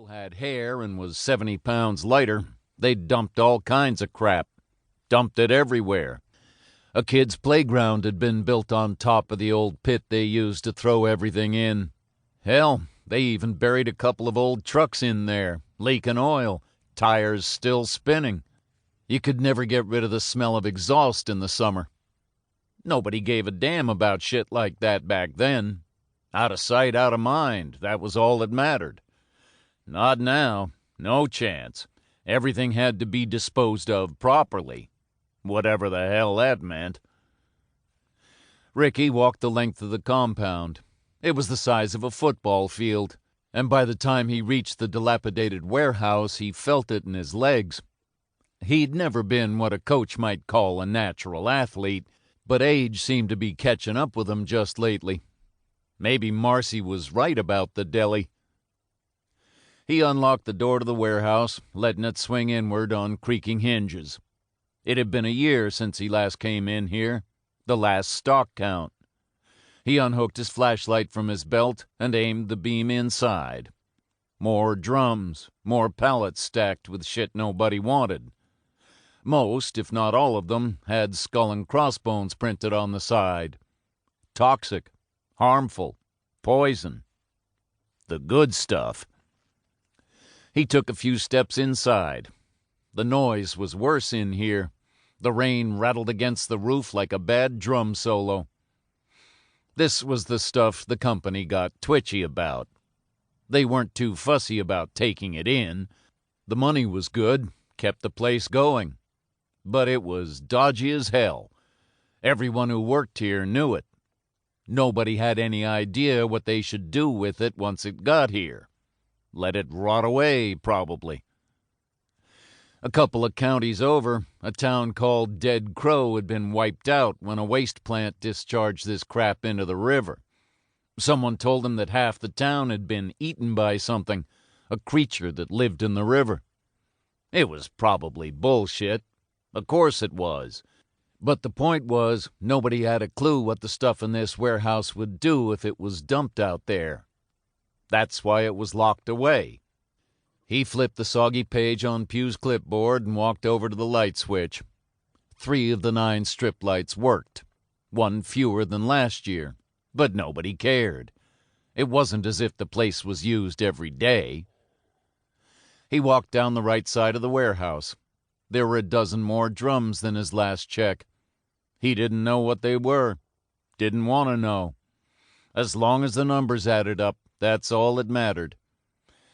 still had hair and was 70 pounds lighter, they dumped all kinds of crap. Dumped it everywhere. A kid's playground had been built on top of the old pit they used to throw everything in. Hell, they even buried a couple of old trucks in there, leaking oil, tires still spinning. You could never get rid of the smell of exhaust in the summer. Nobody gave a damn about shit like that back then. Out of sight, out of mind, that was all that mattered. Not now. No chance. Everything had to be disposed of properly. Whatever the hell that meant. Ricky walked the length of the compound. It was the size of a football field, and by the time he reached the dilapidated warehouse, he felt it in his legs. He'd never been what a coach might call a natural athlete, but age seemed to be catching up with him just lately. Maybe Marcy was right about the deli. He unlocked the door to the warehouse, letting it swing inward on creaking hinges. It had been a year since he last came in here, the last stock count. He unhooked his flashlight from his belt and aimed the beam inside. More drums, more pallets stacked with shit nobody wanted. Most, if not all of them, had skull and crossbones printed on the side. Toxic, harmful, poison. The good stuff. He took a few steps inside. The noise was worse in here. The rain rattled against the roof like a bad drum solo. This was the stuff the company got twitchy about. They weren't too fussy about taking it in. The money was good, kept the place going. But it was dodgy as hell. Everyone who worked here knew it. Nobody had any idea what they should do with it once it got here. Let it rot away, probably. A couple of counties over, a town called Dead Crow had been wiped out when a waste plant discharged this crap into the river. Someone told them that half the town had been eaten by something, a creature that lived in the river. It was probably bullshit. Of course it was. But the point was, nobody had a clue what the stuff in this warehouse would do if it was dumped out there. That's why it was locked away. He flipped the soggy page on Pugh's clipboard and walked over to the light switch. 3 of the 9 strip lights worked. 1 fewer than last year. But nobody cared. It wasn't as if the place was used every day. He walked down the right side of the warehouse. There were a dozen more drums than his last check. He didn't know what they were. Didn't want to know. As long as the numbers added up, that's all that mattered.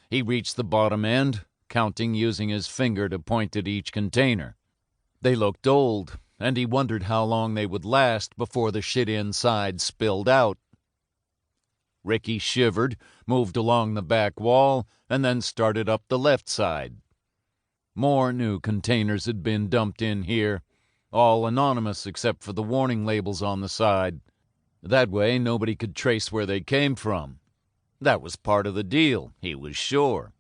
He reached the bottom end, counting using his finger to point at each container. They looked old, and he wondered how long they would last before the shit inside spilled out. Ricky shivered, moved along the back wall, and then started up the left side. More new containers had been dumped in here, all anonymous except for the warning labels on the side. That way nobody could trace where they came from. That was part of the deal, he was sure.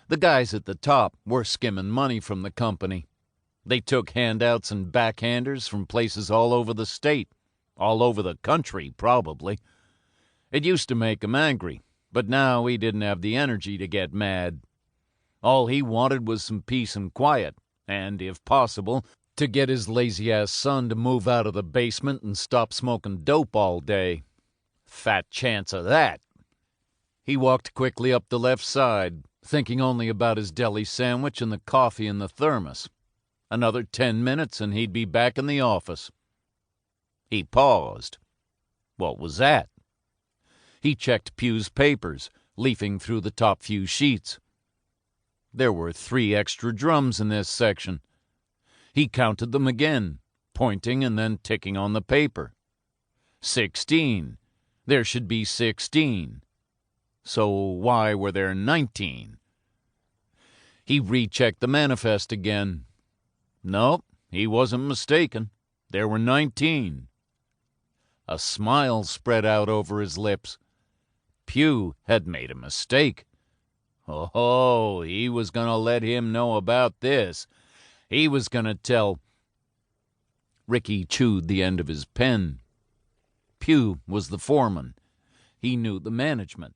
The guys at the top were skimming money from the company. They took handouts and backhanders from places all over the state, all over the country, probably. It used to make him angry, but now he didn't have the energy to get mad. All he wanted was some peace and quiet, and, if possible, to get his lazy-ass son to move out of the basement and stop smoking dope all day. Fat chance of that. He walked quickly up the left side, thinking only about his deli sandwich and the coffee in the thermos. Another 10 minutes and he'd be back in the office. He paused. What was that? He checked Pugh's papers, leafing through the top few sheets. There were 3 extra drums in this section. He counted them again, pointing and then ticking on the paper. 16. There should be 16. So why were there 19? He rechecked the manifest again. Nope, he wasn't mistaken. There were 19. A smile spread out over his lips. Pugh had made a mistake. Oh, he was going to let him know about this. He was going to tell. Ricky chewed the end of his pen. Pugh was the foreman. He knew the management.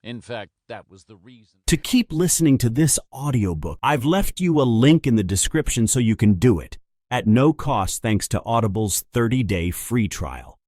In fact, that was the reason. To keep listening to this audiobook, I've left you a link in the description so you can do it at no cost thanks to Audible's 30-day free trial.